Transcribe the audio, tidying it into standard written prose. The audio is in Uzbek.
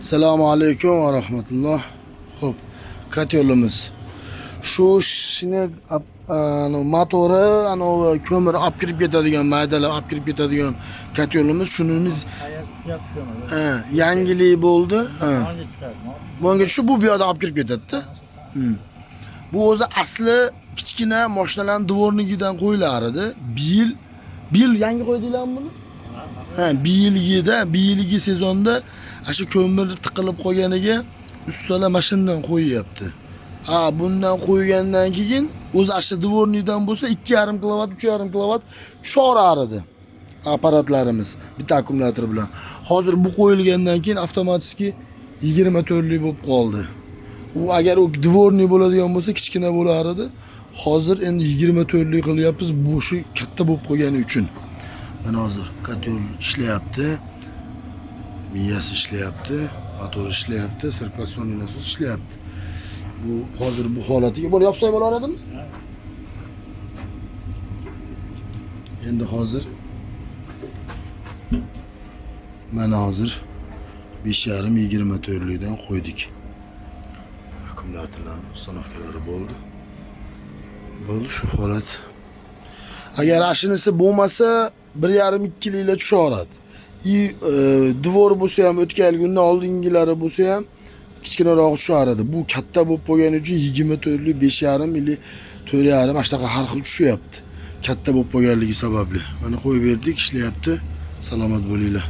Assalomu alaykum va rahmatulloh. Xo'p, katyolimiz. Shu shini motori, ko'mir olib kirib ketadigan, maydalab olib kirib ketadigan katyolimiz. Shunimiz yangilik bo'ldi. Bunga shu bu yoqda olib kirib ketadi-da. Bu o'zi asli kichkina mashinalarning dvornigidan qo'yilar edi. Bir yil yangi qo'ydilarmi buni? Bir yilgi sezonda shu ko'mir tiqilib qolganiga ustalar mashinadan qo'yyapti. Bundan qo'ygandan keyin o'zi shu dvornikdan bo'lsa 2,5 kilovat, 3,5 kilovat tusharar edi apparatlarimiz bitta akkumulyator bilan. Hozir bu qo'yilgandan keyin avtomatik 24 lik bo'lib qoldi. U agar u dvornik bo'ladigan bo'lsa kichkina bo'lar edi. Hozir endi 24 lik qilyapmiz, bu shu katta bo'lib qolgani uchun. Mana hozir katyol ishlayapti. Miyasi ishlayapti, motor ishlayapti, sirkulyatsionni nasos ishlayapti. Bu hozir bu holatiga buni yopsak bo'laradimi? Endi hozir mana hozir 5,5-24 likdan qo'ydik. Akkumulyatorlarning ustanovkalari bo'ldi. Bo'ldi shu holat. Agar ashinisi bo'lmasa 1,5-2 liklar tushaveradi. Dvor bo'lsa ham o'tgan kundan oldingilari bo'lsa ham kichkinaroq tushar edi. Bu katta bo'lib qolgani uchun 24 lik, 5,5 lik, 4,5 ashtaqa har xil tushyapti. Katta bo'lib qolganligi sababli. Mana qo'yib berdik, ishlayapti. Salomat bo'linglar.